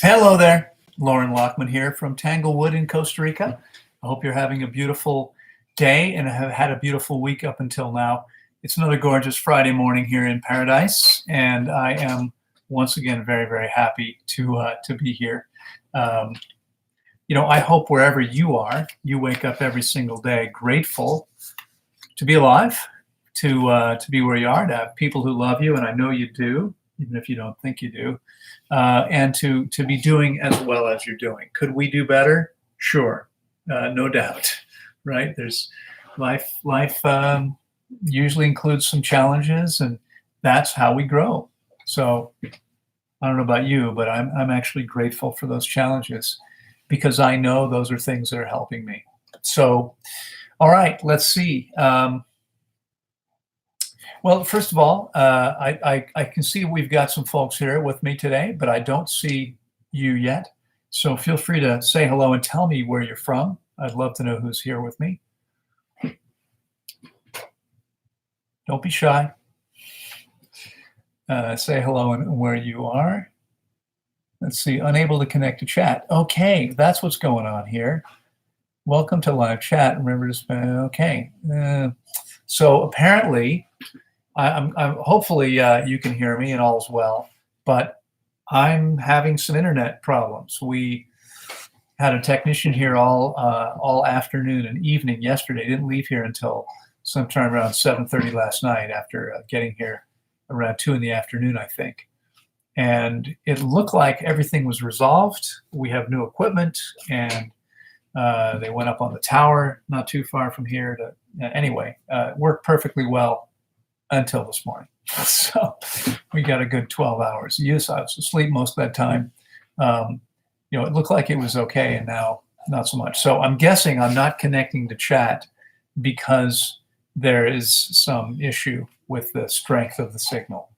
Hello there, Loren Lockman here from Tanglewood in Costa Rica. I hope you're having a beautiful day and have had a beautiful week up until now. It's another gorgeous Friday morning here in paradise, and I am once again very, very happy to be here. Um, I hope wherever you are, you wake up every single day grateful to be alive, to be where you are, to have people who love you, and I know you do, even if you don't think you do, and to be doing as well as you're doing. Could we do better? Sure, no doubt, right? There's life usually includes some challenges, and that's how we grow. So I don't know about you, but I'm actually grateful for those challenges because I know those are things that are helping me. So, all right, let's see. Well, first of all, I can see we've got some folks here with me today, but I don't see you yet. So feel free to say hello and tell me where you're from. I'd love to know who's here with me. Don't be shy. Say hello and where you are. Let's see, unable to connect to chat. Okay, that's what's going on here. Welcome to live chat. Remember to spend, okay. So apparently, I'm hopefully you can hear me and all's well, but I'm having some internet problems. We had a technician here all afternoon and evening yesterday. Didn't leave here until sometime around 7:30 last night after getting here around 2 in the afternoon, I think. And it looked like everything was resolved. We have new equipment, and they went up on the tower not too far from here. Anyway, it worked perfectly well until this morning. So we got a good 12 hours. Yes, I was asleep most of that time. It looked like it was okay, and now not so much. So I'm guessing I'm not connecting to chat because there is some issue with the strength of the signal.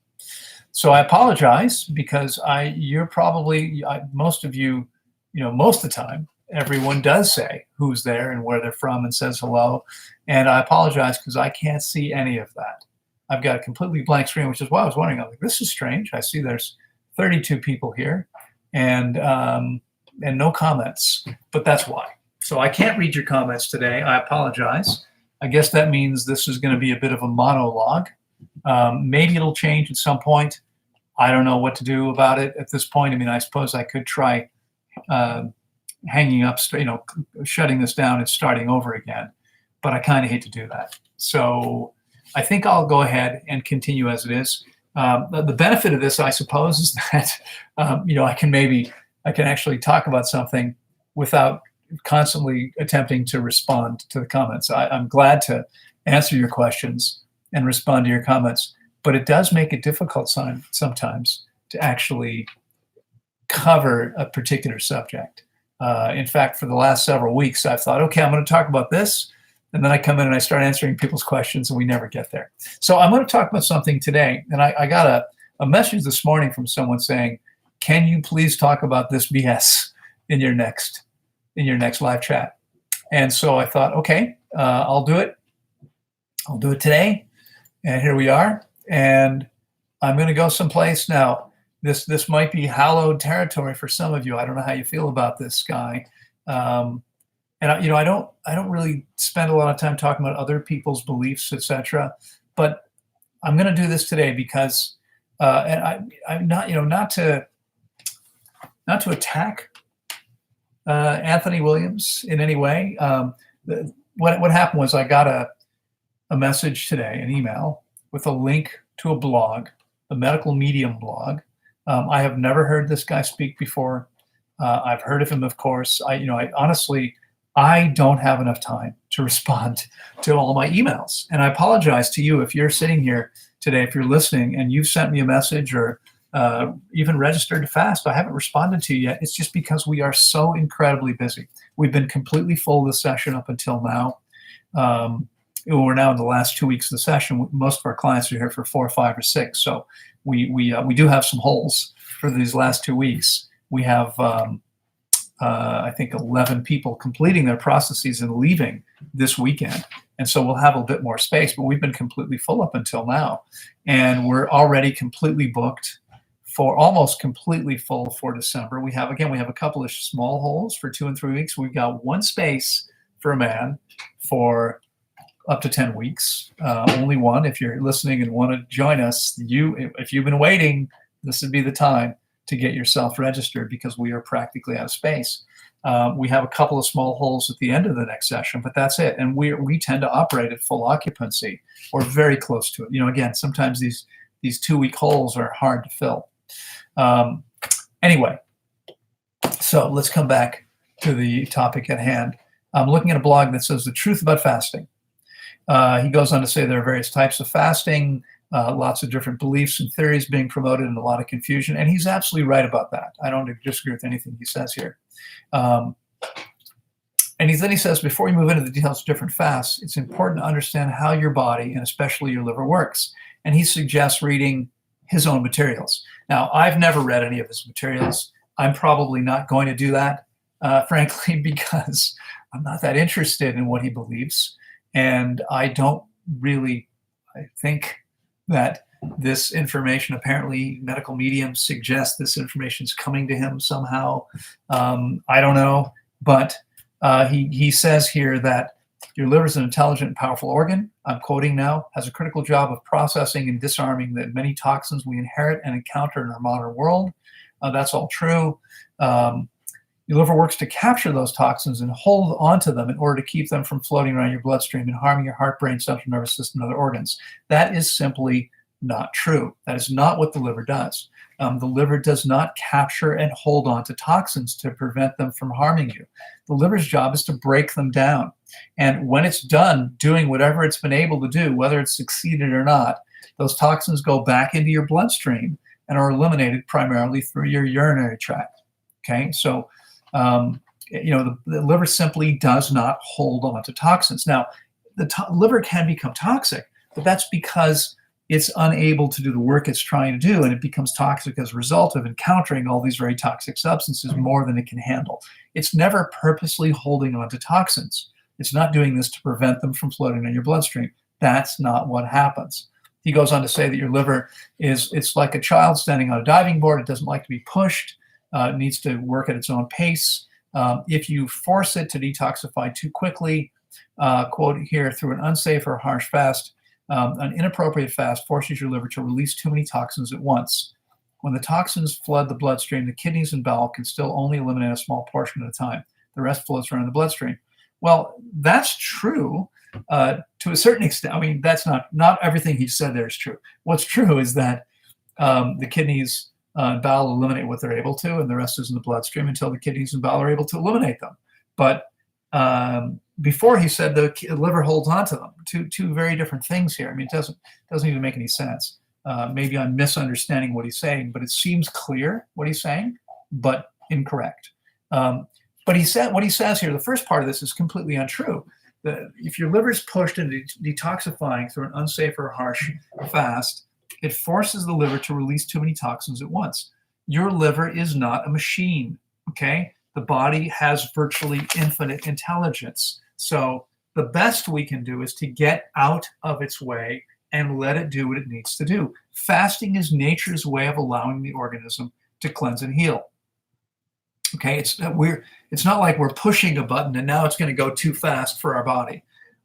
So I apologize because you're probably, most of you, most of the time, everyone does say who's there and where they're from and says hello. And I apologize because I can't see any of that. I've got a completely blank screen, which is why I was wondering. I'm like, this is strange. I see there's 32 people here and no comments, but that's why. So I can't read your comments today. I apologize. I guess that means this is going to be a bit of a monologue. Maybe it'll change at some point. I don't know what to do about it at this point. I mean, I suppose I could try hanging up, shutting this down and starting over again, but I kind of hate to do that. So I think I'll go ahead and continue as it is. The benefit of this, I suppose, is that I can actually talk about something without constantly attempting to respond to the comments. I'm glad to answer your questions and respond to your comments, but it does make it difficult sometimes to actually cover a particular subject. In fact, for the last several weeks, I've thought, okay, I'm going to talk about this. And then I come in and I start answering people's questions and we never get there. So I'm going to talk about something today. And I got a message this morning from someone saying, can you please talk about this BS in your next live chat? And so I thought, okay, I'll do it. I'll do it today. And here we are. And I'm going to go someplace now. This might be hallowed territory for some of you. I don't know how you feel about this, Sky. And I don't really spend a lot of time talking about other people's beliefs, etc. But I'm going to do this today because, and I'm not to attack Anthony Williams in any way. What happened was I got a message today, an email with a link to a blog, a medical medium blog. I have never heard this guy speak before. I've heard of him, of course. I honestly, I don't have enough time to respond to all my emails. And I apologize to you if you're sitting here today, if you're listening and you've sent me a message or even registered to fast, I haven't responded to you yet. It's just because we are so incredibly busy. We've been completely full of the session up until now. We're now in the last 2 weeks of the session. Most of our clients are here for 4, 5, or 6. So we do have some holes for these last 2 weeks. We have, I think, 11 people completing their processes and leaving this weekend. And so we'll have a bit more space, but we've been completely full up until now. And we're already completely booked for almost completely full for December. We have a couple of small holes for 2 and 3 weeks. We've got one space for a man for up to 10 weeks. Only one. If you're listening and want to join us, if you've been waiting, this would be the time to get yourself registered, because we are practically out of space. We have a couple of small holes at the end of the next session, but that's it. And we tend to operate at full occupancy or very close to it. Again, sometimes these 2-week holes are hard to fill. Anyway, so let's come back to the topic at hand. I'm looking at a blog that says the truth about fasting. He goes on to say there are various types of fasting, lots of different beliefs and theories being promoted, and a lot of confusion. And he's absolutely right about that. I don't disagree with anything he says here. And then he says, before we move into the details of different fasts, it's important to understand how your body, and especially your liver, works. And he suggests reading his own materials. Now, I've never read any of his materials. I'm probably not going to do that, frankly, because I'm not that interested in what he believes. And I think that this information, apparently medical mediums suggest this information is coming to him somehow. I don't know, but he says here that your liver is an intelligent and powerful organ. I'm quoting now, has a critical job of processing and disarming the many toxins we inherit and encounter in our modern world. That's all true. Your liver works to capture those toxins and hold onto them in order to keep them from floating around your bloodstream and harming your heart, brain, central nervous system, and other organs. That is simply not true. That is not what the liver does. The liver does not capture and hold on to toxins to prevent them from harming you. The liver's job is to break them down. And when it's done doing whatever it's been able to do, whether it's succeeded or not, those toxins go back into your bloodstream and are eliminated primarily through your urinary tract. Okay, so the liver simply does not hold on to toxins. Now, the liver can become toxic, but that's because it's unable to do the work it's trying to do, and it becomes toxic as a result of encountering all these very toxic substances more than it can handle. It's never purposely holding on to toxins. It's not doing this to prevent them from floating in your bloodstream. That's not what happens. He goes on to say that your liver it's like a child standing on a diving board. It doesn't like to be pushed. It needs to work at its own pace. If you force it to detoxify too quickly, quote here, through an unsafe or harsh fast, an inappropriate fast forces your liver to release too many toxins at once. When the toxins flood the bloodstream, the kidneys and bowel can still only eliminate a small portion at a time. The rest floats around the bloodstream. Well, that's true to a certain extent. I mean, that's not everything he said there is true. What's true is that the kidneys and bowel eliminate what they're able to, and the rest is in the bloodstream until the kidneys and bowel are able to eliminate them. But before he said the liver holds on to them. Two very different things here. I mean, it doesn't even make any sense. Maybe I'm misunderstanding what he's saying, but it seems clear what he's saying, but incorrect. But what he says here, the first part of this is completely untrue. If your liver is pushed into detoxifying through an unsafe or harsh fast, it forces the liver to release too many toxins at once. Your liver is not a machine, okay? The body has virtually infinite intelligence. So the best we can do is to get out of its way and let it do what it needs to do. Fasting is nature's way of allowing the organism to cleanse and heal. Okay, it's not like we're pushing a button and now it's going to go too fast for our body.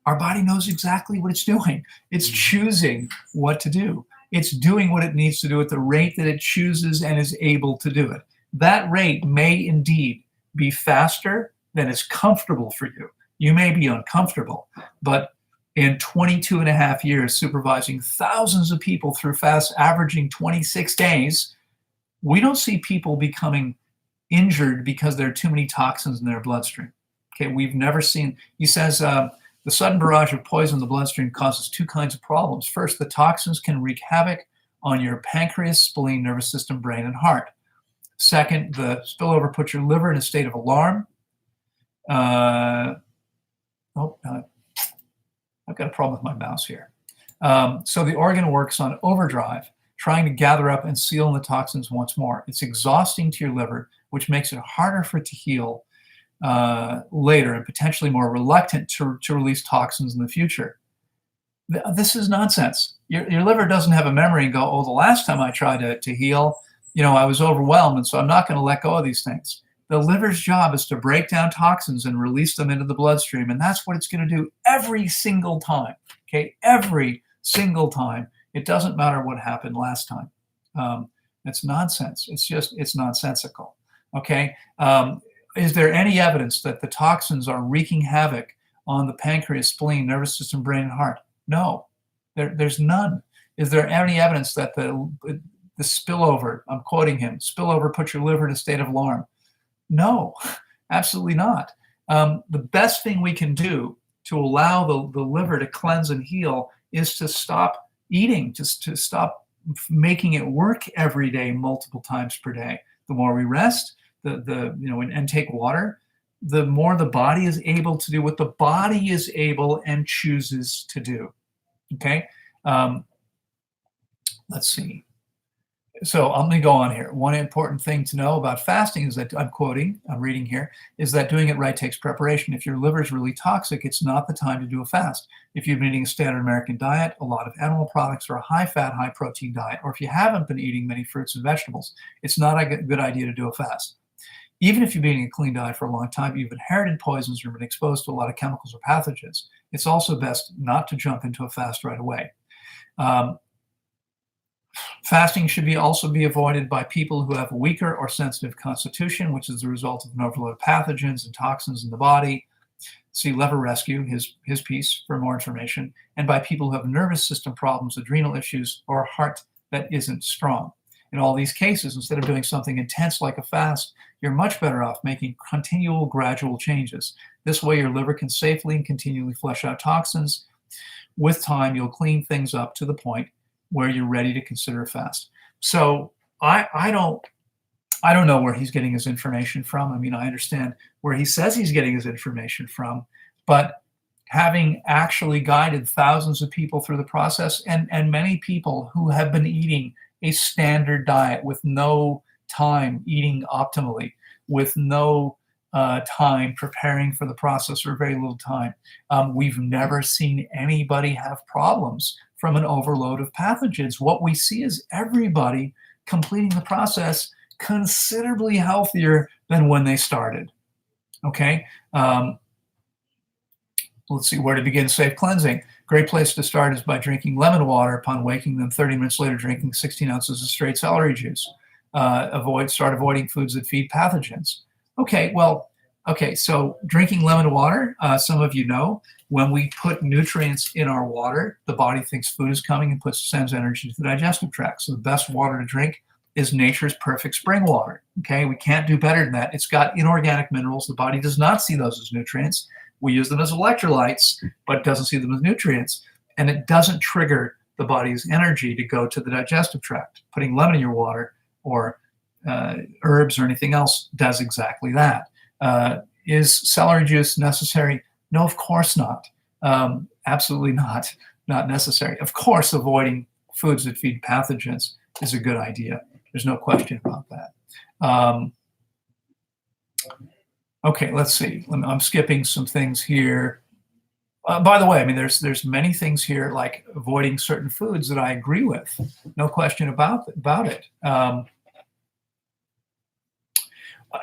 Our body knows exactly what it's doing. It's choosing what to do. It's doing what it needs to do at the rate that it chooses and is able to do it. That rate may indeed be faster than is comfortable for you. You may be uncomfortable, but in 22 and a half years supervising thousands of people through fasts averaging 26 days, we don't see people becoming injured because there are too many toxins in their bloodstream. Okay, we've never seen, he says, the sudden barrage of poison in the bloodstream causes two kinds of problems. First, the toxins can wreak havoc on your pancreas, spleen, nervous system, brain, and heart. Second, the spillover puts your liver in a state of alarm. I've got a problem with my mouse here. So the organ works on overdrive, trying to gather up and seal in the toxins once more. It's exhausting to your liver, which makes it harder for it to heal later and potentially more reluctant to release toxins in the future. This is nonsense. Your liver doesn't have a memory and go, oh, the last time I tried to heal, I was overwhelmed, and so I'm not going to let go of these things. The liver's job is to break down toxins and release them into the bloodstream, and that's what it's going to do every single time. Okay, every single time. It doesn't matter what happened last time. It's nonsense. It's nonsensical. Okay. Is there any evidence that the toxins are wreaking havoc on the pancreas, spleen, nervous system, brain, and heart? No, there's none. Is there any evidence that the spillover, I'm quoting him, spillover put your liver in a state of alarm? No, absolutely not. The best thing we can do to allow the liver to cleanse and heal is to stop eating, just to stop making it work every day, multiple times per day. The more we rest, and take water, the more the body is able to do what the body is able and chooses to do. Okay. Let's see. So I'm going to go on here. One important thing to know about fasting is that I'm reading here, is that doing it right takes preparation. If your liver is really toxic, it's not the time to do a fast. If you've been eating a standard American diet, a lot of animal products, or a high-fat, high-protein diet, or if you haven't been eating many fruits and vegetables, it's not a good idea to do a fast. Even if you've been eating a clean diet for a long time, you've inherited poisons or been exposed to a lot of chemicals or pathogens, it's also best not to jump into a fast right away. Fasting should also be avoided by people who have a weaker or sensitive constitution, which is the result of an overload of pathogens and toxins in the body. See Liver Rescue, his piece, for more information. And by people who have nervous system problems, adrenal issues, or a heart that isn't strong. In all these cases, instead of doing something intense like a fast, you're much better off making continual, gradual changes. This way, your liver can safely and continually flush out toxins. With time, you'll clean things up to the point where you're ready to consider a fast. So I don't know where he's getting his information from. I mean, I understand where he says he's getting his information from, but having actually guided thousands of people through the process, and many people who have been eating a standard diet with no time eating optimally, with no time preparing for the process, or very little time, we've never seen anybody have problems from an overload of pathogens. What we see is everybody completing the process considerably healthier than when they started. Okay. Let's see where to begin safe cleansing. Great place to start is by drinking lemon water upon waking, then 30 minutes later drinking 16 ounces of straight celery juice. Start avoiding foods that feed pathogens. Okay, so drinking lemon water, some of you know, when we put nutrients in our water, the body thinks food is coming and sends energy to the digestive tract. So the best water to drink is nature's perfect spring water. Okay, we can't do better than that. It's got inorganic minerals. The body does not see those as nutrients. We use them as electrolytes, but doesn't see them as nutrients. And it doesn't trigger the body's energy to go to the digestive tract. Putting lemon in your water or herbs or anything else does exactly that. Is celery juice necessary? No, of course not. Absolutely not necessary. Of course, avoiding foods that feed pathogens is a good idea. There's no question about that. Okay, let's see. I'm skipping some things here. By the way, I mean, there's many things here like avoiding certain foods that I agree with. No question about it.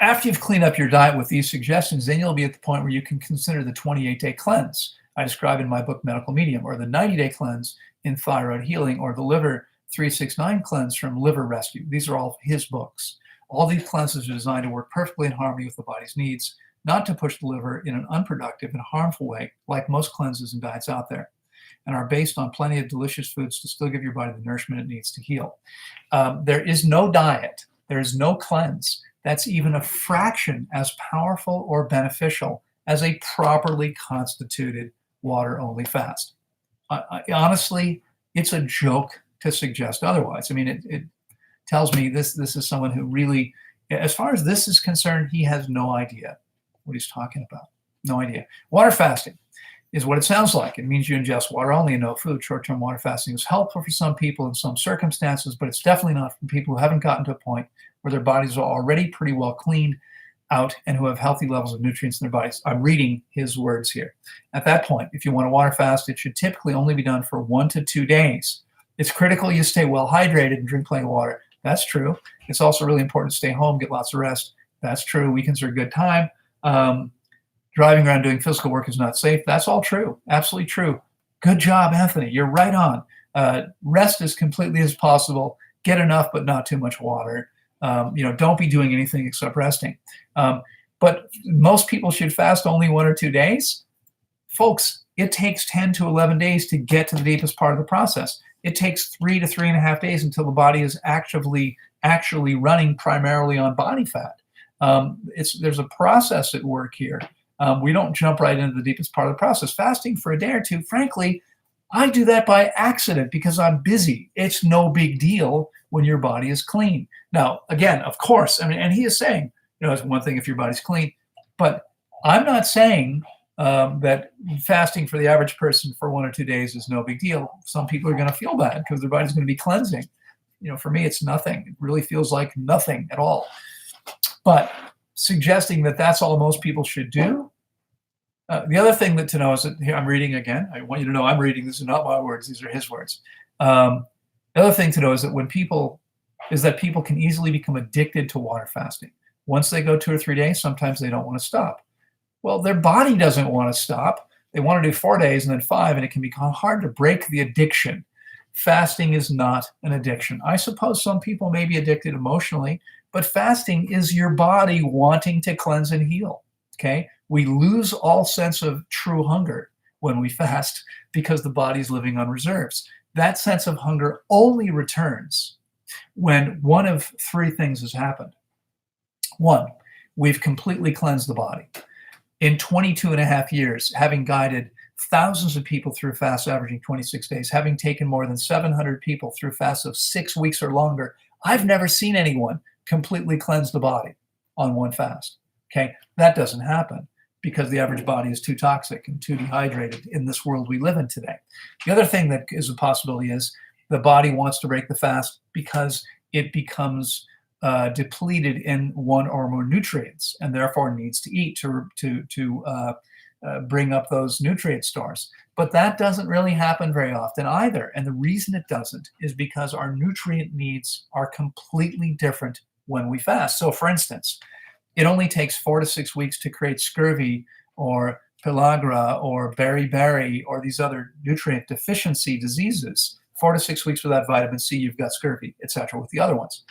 After you've cleaned up your diet with these suggestions, then you'll be at the point where you can consider the 28-day cleanse I describe in my book, Medical Medium, or the 90-day cleanse in Thyroid Healing, or the Liver 369 cleanse from Liver Rescue. These are all his books. All these cleanses are designed to work perfectly in harmony with the body's needs, not to push the liver in an unproductive and harmful way, like most cleanses and diets out there, and are based on plenty of delicious foods to still give your body the nourishment it needs to heal. There is no diet, there is no cleanse that's even a fraction as powerful or beneficial as a properly constituted water-only fast. Honestly, it's a joke to suggest otherwise. I mean, it tells me this is someone who really, as far as this is concerned, he has no idea what he's talking about. No idea. Water fasting is what it sounds like. It means you ingest water only and no food. Short-term water fasting is helpful for some people in some circumstances, but it's definitely not for people who haven't gotten to a point where their bodies are already pretty well cleaned out and who have healthy levels of nutrients in their bodies. I'm reading his words here. At that point, if you want to water fast, it should typically only be done for 1 to 2 days. It's critical you stay well hydrated and drink plenty of water. That's true. It's also really important to stay home, get lots of rest. That's true. Weekends are a good time. Driving around doing physical work is not safe. That's all true. Absolutely true. Good job, Anthony. You're right on. Rest as completely as possible. Get enough, but not too much water. Don't be doing anything except resting. But most people should fast only 1 or 2 days. Folks, it takes 10 to 11 days to get to the deepest part of the process. It takes 3 to 3.5 days until the body is actually running primarily on body fat. There's a process at work here. We don't jump right into the deepest part of the process. Fasting for a day or two, frankly, I do that by accident because I'm busy. It's no big deal when your body is clean. Now, again, of course, and he is saying, it's one thing if your body's clean, but I'm not saying that fasting for the average person for 1 or 2 days is no big deal. Some people are going to feel bad because their body's going to be cleansing. For me, it's nothing. It really feels like nothing at all. But suggesting that that's all most people should do. The other thing to know is that here I'm reading again. I want you to know I'm reading. These are not my words. These are his words. The other thing to know is that people can easily become addicted to water fasting. Once they go 2 or 3 days, sometimes they don't want to stop. Well, their body doesn't want to stop. They want to do 4 days and then 5, and it can become hard to break the addiction. Fasting is not an addiction. I suppose some people may be addicted emotionally, but fasting is your body wanting to cleanse and heal. Okay? We lose all sense of true hunger when we fast because the body's living on reserves. That sense of hunger only returns when one of 3 things has happened. 1, we've completely cleansed the body. In 22.5 years, having guided thousands of people through fasts averaging 26 days, having taken more than 700 people through fasts of 6 weeks or longer, I've never seen anyone completely cleanse the body on one fast. Okay, that doesn't happen because the average body is too toxic and too dehydrated in this world we live in today. The other thing that is a possibility is the body wants to break the fast because it becomes depleted in one or more nutrients and therefore needs to eat to bring up those nutrient stores. But that doesn't really happen very often either. And the reason it doesn't is because our nutrient needs are completely different when we fast. So for instance, it only takes 4 to 6 weeks to create scurvy or pellagra or beriberi or these other nutrient deficiency diseases. 4 to 6 weeks without vitamin C, you've got scurvy, etc. with the other ones.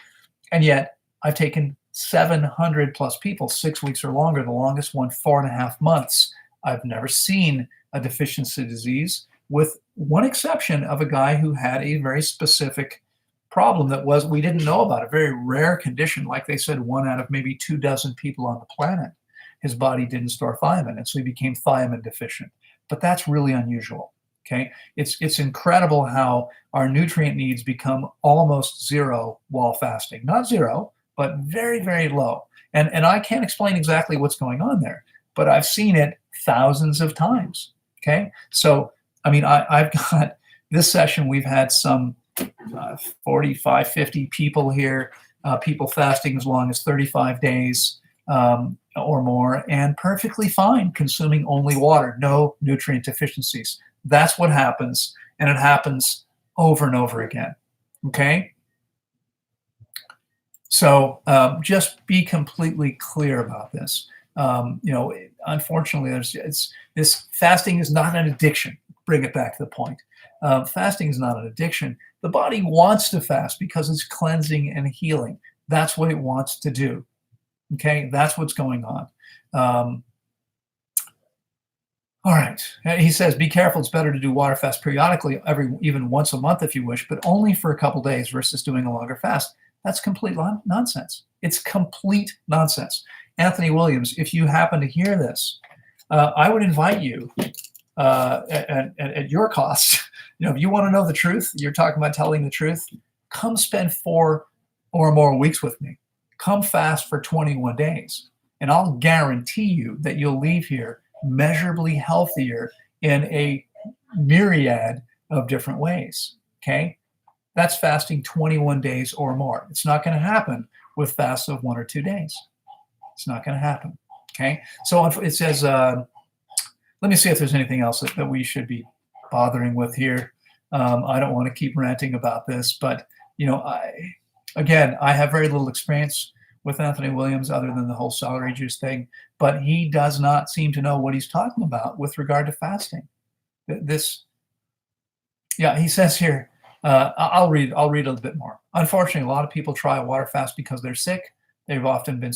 And yet I've taken 700 plus people 6 weeks or longer, the longest one 4.5 months. I've never seen a deficiency disease, with one exception of a guy who had a very specific problem that we didn't know about, a very rare condition. Like they said, 1 out of maybe 24 people on the planet, his body didn't store thiamine, and so he became thiamine deficient. But that's really unusual. Okay, it's incredible how our nutrient needs become almost zero while fasting. Not zero, but very, very low. And I can't explain exactly what's going on there, but I've seen it thousands of times. Okay, so I mean, I've got this session. We've had some 45, 50 people here, people fasting as long as 35 days or more, and perfectly fine, consuming only water, no nutrient deficiencies. That's what happens, and it happens over and over again. Okay? So just be completely clear about this. Unfortunately, this fasting is not an addiction. Bring it back to the point. Fasting is not an addiction. The body wants to fast because it's cleansing and healing. That's what it wants to do. Okay? That's what's going on. All right. He says, be careful. It's better to do water fast periodically, even once a month if you wish, but only for a couple days versus doing a longer fast. That's complete nonsense. It's complete nonsense. Anthony Williams, if you happen to hear this, I would invite you at your cost. If you want to know the truth, you're talking about telling the truth, come spend 4 or more weeks with me. Come fast for 21 days, and I'll guarantee you that you'll leave here measurably healthier in a myriad of different ways. Okay? That's fasting 21 days or more. It's not going to happen with fasts of 1 or 2 days. It's not going to happen. Okay? So it says, let me see if there's anything else that we should be bothering with here. I don't want to keep ranting about this, but Again, I have very little experience with Anthony Williams other than the whole celery juice thing, but he does not seem to know what he's talking about with regard to fasting. This, yeah, he says here, I'll read a little bit more. Unfortunately, a lot of people try a water fast because they're sick. They've often been,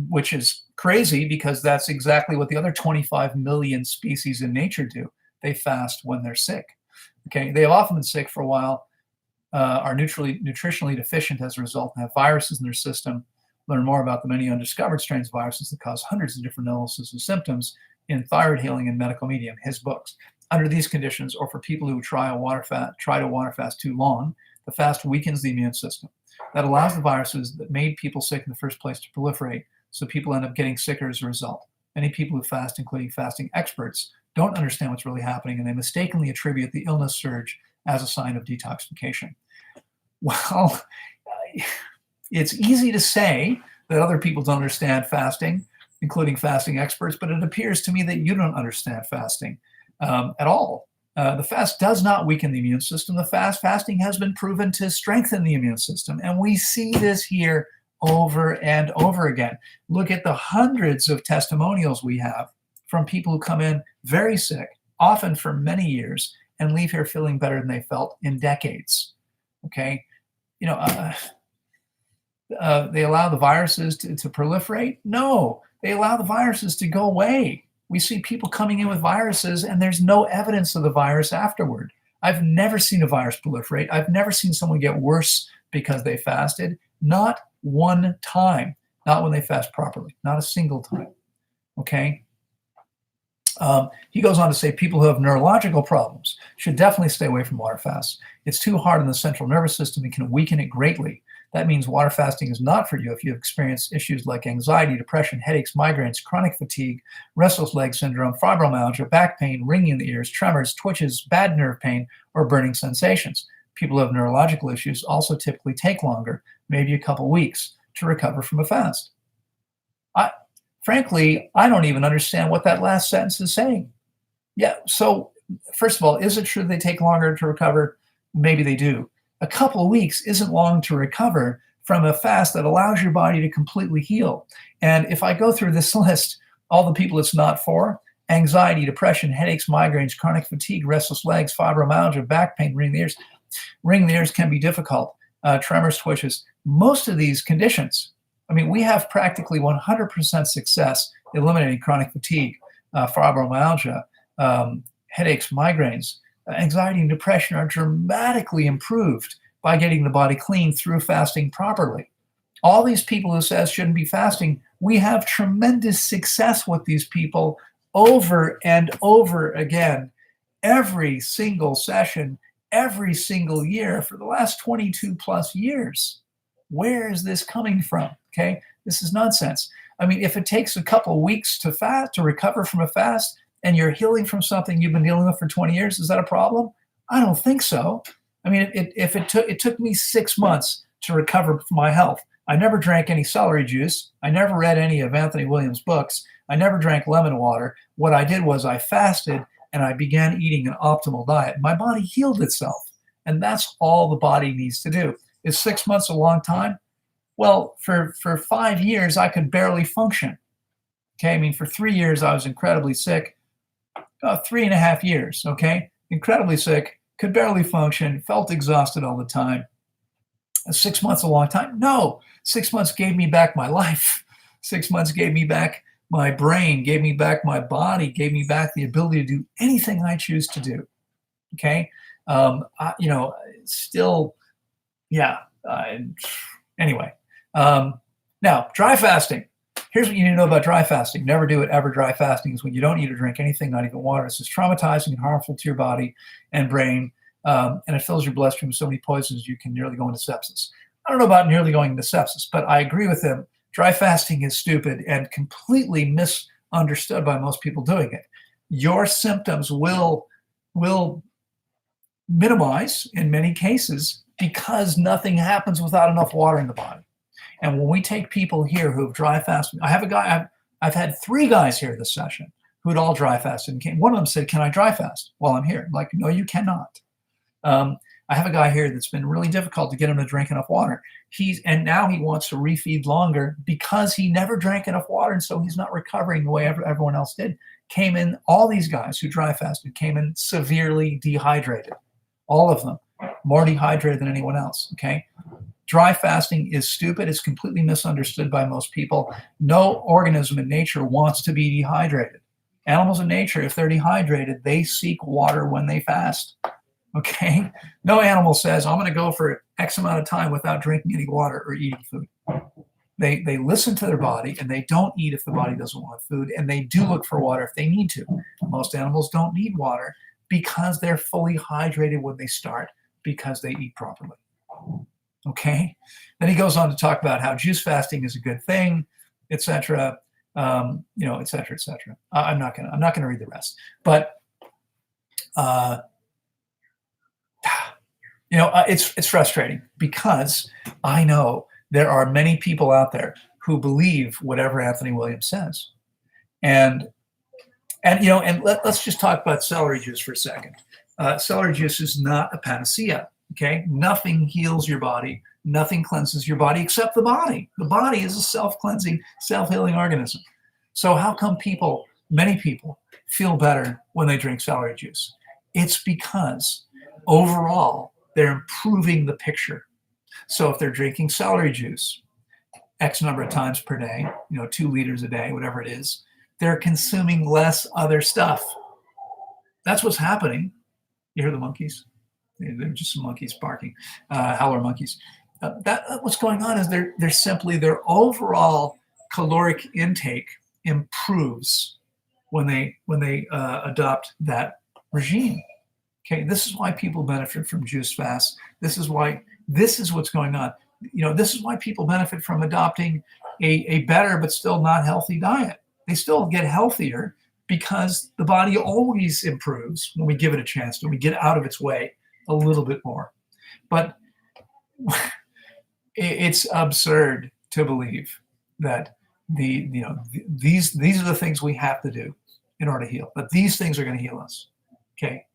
which is crazy because that's exactly what the other 25 million species in nature do. They fast when they're sick. Okay, they have often been sick for a while, are nutritionally deficient as a result, and have viruses in their system. Learn more about the many undiscovered strains of viruses that cause hundreds of different illnesses and symptoms in Thyroid Healing and Medical Medium, his books. Under these conditions, or for people who try to water fast too long, the fast weakens the immune system. That allows the viruses that made people sick in the first place to proliferate, so people end up getting sicker as a result. Many people who fast, including fasting experts, don't understand what's really happening, and they mistakenly attribute the illness surge as a sign of detoxification. Well, it's easy to say that other people don't understand fasting, including fasting experts, but it appears to me that you don't understand fasting at all. The fast does not weaken the immune system. The fasting has been proven to strengthen the immune system, and we see this here over and over again. Look at the hundreds of testimonials we have from people who come in very sick, often for many years, and leave here feeling better than they felt in decades. Okay, you know, they allow the viruses to proliferate? No, they allow the viruses to go away. We see people coming in with viruses and there's no evidence of the virus afterward. I've never seen a virus proliferate. I've never seen someone get worse because they fasted. Not one time. Not when they fast properly. Not a single time. Okay? He goes on to say people who have neurological problems should definitely stay away from water fasts. It's too hard on the central nervous system and can weaken it greatly. That means water fasting is not for you if you experience issues like anxiety, depression, headaches, migraines, chronic fatigue, restless leg syndrome, fibromyalgia, back pain, ringing in the ears, tremors, twitches, bad nerve pain, or burning sensations. People who have neurological issues also typically take longer, maybe a couple weeks, to recover from a fast. Frankly, I don't even understand what that last sentence is saying. Yeah, so first of all, is it true they take longer to recover? Maybe they do. A couple of weeks isn't long to recover from a fast that allows your body to completely heal. And if I go through this list, all the people it's not for: anxiety, depression, headaches, migraines, chronic fatigue, restless legs, fibromyalgia, back pain, ringing the ears. Ringing the ears can be difficult. Tremors, twitches. Most of these conditions, I mean, we have practically 100% success eliminating chronic fatigue, fibromyalgia, headaches, migraines. Anxiety and depression are dramatically improved by getting the body clean through fasting properly. All these people who says shouldn't be fasting, we have tremendous success with these people over and over again, every single session, every single year for the last 22 plus years. Where is this coming from? Okay, this is nonsense. I mean, if it takes a couple of weeks to recover from a fast, and you're healing from something you've been dealing with for 20 years, is that a problem? I don't think so. I mean, it took me 6 months to recover from my health. I never drank any celery juice. I never read any of Anthony Williams' books. I never drank lemon water. What I did was I fasted and I began eating an optimal diet. My body healed itself. And that's all the body needs to do. Is 6 months a long time? Well, for 5 years, I could barely function. Okay, I mean, for 3 years, I was incredibly sick. 3.5 years, okay? Incredibly sick, could barely function, felt exhausted all the time. 6 months a long time? No, 6 months gave me back my life. 6 months gave me back my brain, gave me back my body, gave me back the ability to do anything I choose to do, okay? Anyway. Now, dry fasting. Here's what you need to know about dry fasting. Never do it ever. Dry fasting is when you don't eat or drink anything, not even water. It's just traumatizing and harmful to your body and brain, and it fills your bloodstream with so many poisons you can nearly go into sepsis. I don't know about nearly going into sepsis, but I agree with him. Dry fasting is stupid and completely misunderstood by most people doing it. Your symptoms will minimize in many cases because nothing happens without enough water in the body. And when we take people here who have dry fasted, I've had 3 guys here this session who had all dry fasted and came. One of them said, "Can I dry fast while I'm here?" I'm like, no, you cannot. I have a guy here that's been really difficult to get him to drink enough water. And now he wants to refeed longer because he never drank enough water, and so he's not recovering the way everyone else did. All these guys who dry fasted came in severely dehydrated. All of them, more dehydrated than anyone else, okay? Dry fasting is stupid. It's completely misunderstood by most people. No organism in nature wants to be dehydrated. Animals in nature, if they're dehydrated, they seek water when they fast. Okay? No animal says, I'm going to go for X amount of time without drinking any water or eating food. They listen to their body, and they don't eat if the body doesn't want food, and they do look for water if they need to. Most animals don't need water because they're fully hydrated when they start, because they eat properly. Okay? Then he goes on to talk about how juice fasting is a good thing, etc. etc. I'm not gonna read the rest, but it's frustrating because I know there are many people out there who believe whatever Anthony Williams says, and let's just talk about celery juice for a second. Celery juice is not a panacea. Okay, nothing heals your body, nothing cleanses your body except the body. The body is a self-cleansing, self-healing organism. So how come many people, feel better when they drink celery juice? It's because overall they're improving the picture. So if they're drinking celery juice X number of times per day, 2 liters a day, whatever it is, they're consuming less other stuff. That's what's happening. You hear the monkeys? They're just some monkeys barking, howler monkeys. What's going on is they're simply, their overall caloric intake improves when they adopt that regime. Okay, this is why people benefit from juice fasts. This is what's going on. This is why people benefit from adopting a better but still not healthy diet. They still get healthier because the body always improves when we give it a chance, when we get out of its way a little bit more. But it's absurd to believe that these are the things we have to do in order to heal. But these things are going to heal us. Okay,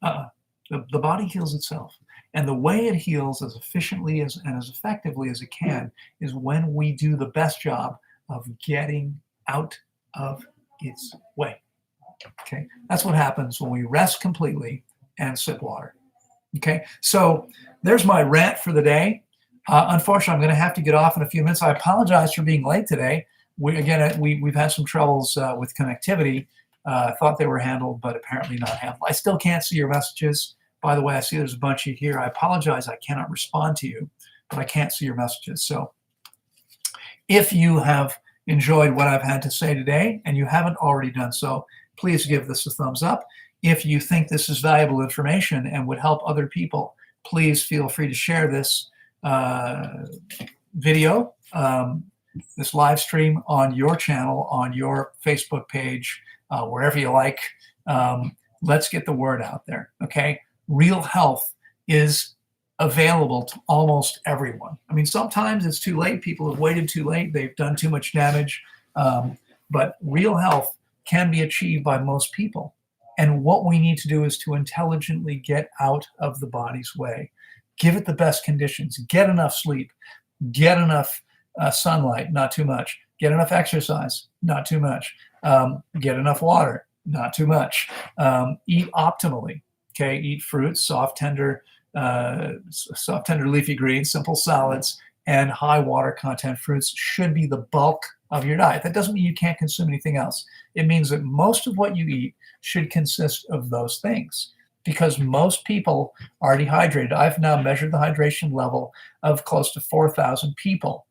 the body heals itself, and the way it heals as efficiently and as effectively as it can is when we do the best job of getting out of its way. Okay, that's what happens when we rest completely and sip water. Okay, so there's my rant for the day. Unfortunately, I'm going to have to get off in a few minutes. I apologize for being late today. We've had some troubles with connectivity. Thought they were handled, but apparently not handled. I still can't see your messages. By the way, I see there's a bunch of you here. I apologize. I cannot respond to you, but I can't see your messages. So if you have enjoyed what I've had to say today and you haven't already done so, please give this a thumbs up. If you think this is valuable information and would help other people, please feel free to share this video, this live stream on your channel, on your Facebook page, wherever you like. Let's get the word out there, okay? Real health is available to almost everyone. I mean, sometimes it's too late. People have waited too late. They've done too much damage. But real health can be achieved by most people. And what we need to do is to intelligently get out of the body's way. Give it the best conditions. Get enough sleep. Get enough sunlight, not too much. Get enough exercise, not too much. Get enough water, not too much. Eat optimally. Okay, eat fruits, soft, tender leafy greens, simple salads, and high water content fruits should be the bulk of your diet. That doesn't mean you can't consume anything else. It means that most of what you eat should consist of those things, because most people are dehydrated. I've now measured the hydration level of close to 4,000 people.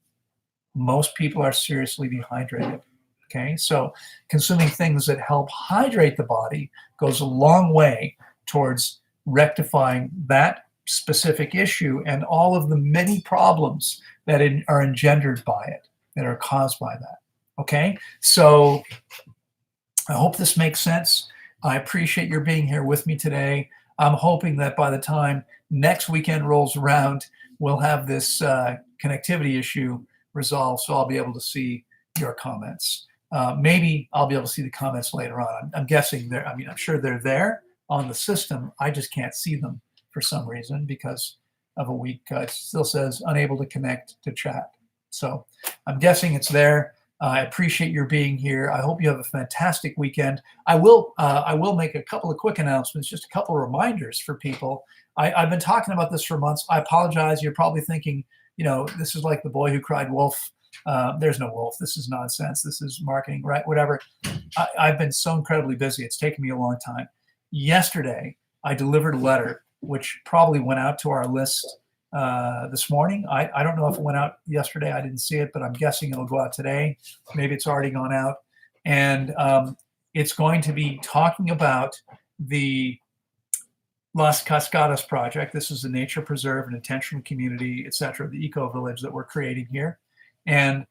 Most people are seriously dehydrated. Okay, so consuming things that help hydrate the body goes a long way towards rectifying that specific issue and all of the many problems that are engendered by it, that are caused by that. Okay, so I hope this makes sense. I appreciate your being here with me today. I'm hoping that by the time next weekend rolls around, we'll have this connectivity issue resolved, so I'll be able to see your comments. Maybe I'll be able to see the comments later on. I'm guessing I'm sure they're there on the system. I just can't see them for some reason because of a week. It still says unable to connect to chat. So I'm guessing it's there. I appreciate your being here. I hope you have a fantastic weekend. I will make a couple of quick announcements, just a couple of reminders for people. I've been talking about this for months. I apologize. You're probably thinking, this is like the boy who cried wolf. There's no wolf. This is nonsense. This is marketing, right? Whatever. I've been so incredibly busy. It's taken me a long time. Yesterday, I delivered a letter, which probably went out to our list this morning. I don't know if it went out yesterday. I didn't see it, but I'm guessing it'll go out today. Maybe it's already gone out. And it's going to be talking about the Las Cascadas project. This is a nature preserve and intentional community, et cetera, the eco village that we're creating here. And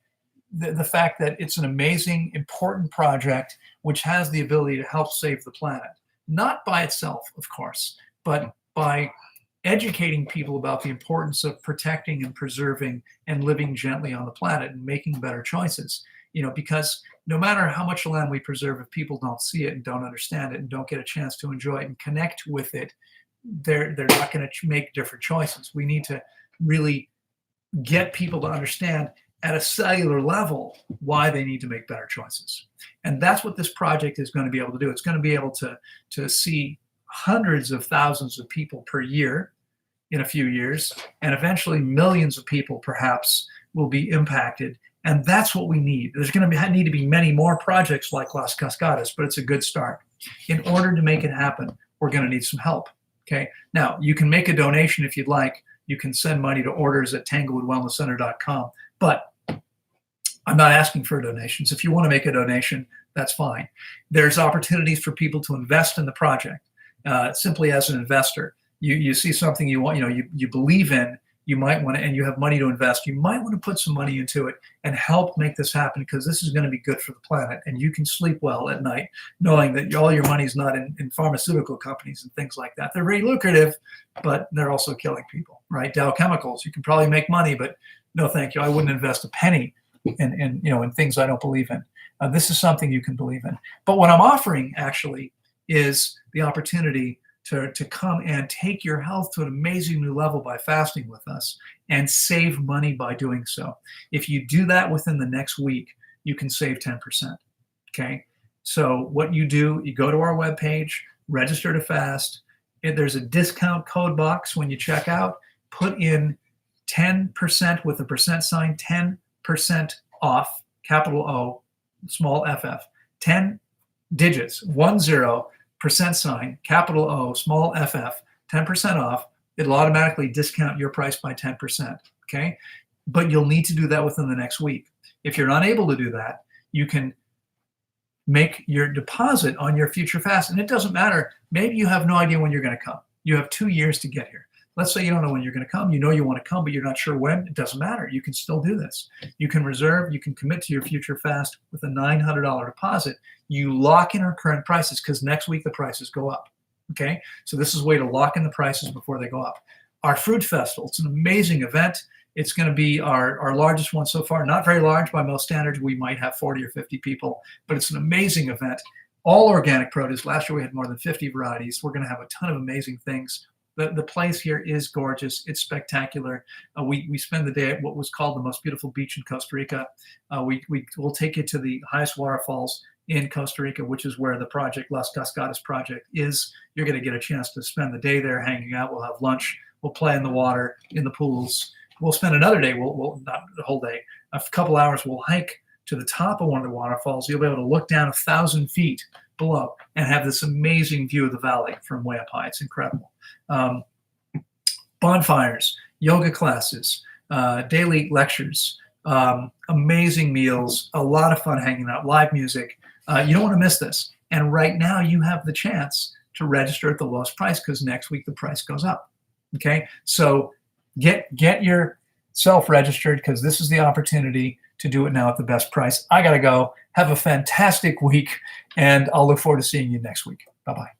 the fact that it's an amazing, important project which has the ability to help save the planet. Not by itself, of course, but by educating people about the importance of protecting and preserving and living gently on the planet and making better choices. Because no matter how much land we preserve, if people don't see it and don't understand it and don't get a chance to enjoy it and connect with it, they're not going to make different choices. We need to really get people to understand at a cellular level why they need to make better choices. And that's what this project is going to be able to do. It's going to be able to see hundreds of thousands of people per year in a few years, and eventually millions of people perhaps will be impacted. And that's what we need. There's going to need to be many more projects like Las Cascadas, but it's a good start. In order to make it happen, we're going to need some help. Okay. Now, you can make a donation if you'd like. You can send money to orders@tanglewoodwellnesscenter.com. But I'm not asking for donations. If you want to make a donation, that's fine. There's opportunities for people to invest in the project. Simply as an investor, you see something you want, you believe in, you might want to, and you have money to invest, you might want to put some money into it and help make this happen, because this is going to be good for the planet, and you can sleep well at night knowing that all your money is not in pharmaceutical companies and things like that. They're very lucrative, but they're also killing people, right? Dow Chemicals, you can probably make money, but no thank you. I wouldn't invest a penny in things I don't believe in. This is something you can believe in. But what I'm offering actually is the opportunity to come and take your health to an amazing new level by fasting with us and save money by doing so. If you do that within the next week, you can save 10%. Okay. So what you do, you go to our webpage, register to fast. There's a discount code box when you check out. Put in 10% with a percent sign, 10% off, capital O, small ff, 10 digits, 10% sign, capital O, small ff, 10% off. It'll automatically discount your price by 10%. Okay. But you'll need to do that within the next week. If you're unable to do that, you can make your deposit on your future fast. And it doesn't matter. Maybe you have no idea when you're going to come. You have 2 years to get here. Let's say you don't know when you're going to come. You know you want to come, but you're not sure when. It doesn't matter. You can still do this. You can reserve. You can commit to your future fast with a $900 deposit. You lock in our current prices, because next week the prices go up. Okay? So this is a way to lock in the prices before they go up. Our Fruit Festival, it's an amazing event. It's going to be our largest one so far. Not very large by most standards. We might have 40 or 50 people, but it's an amazing event. All organic produce. Last year we had more than 50 varieties. We're going to have a ton of amazing things. The place here is gorgeous. It's spectacular. We spend the day at what was called the most beautiful beach in Costa Rica. We'll take you to the highest waterfalls in Costa Rica, which is where the project, Las Cascadas project, is. You're going to get a chance to spend the day there hanging out. We'll have lunch. We'll play in the water, in the pools. We'll spend another day, we'll not the whole day, a couple hours, we'll hike to the top of one of the waterfalls. You'll be able to look down 1,000 feet below and have this amazing view of the valley from way up high. It's incredible. Bonfires, yoga classes, daily lectures, amazing meals, a lot of fun hanging out, live music. You don't want to miss this. And right now you have the chance to register at the lowest price, because next week the price goes up. Okay, so get yourself registered, because this is the opportunity to do it now at the best price. I got to go. Have a fantastic week, and I'll look forward to seeing you next week. Bye-bye.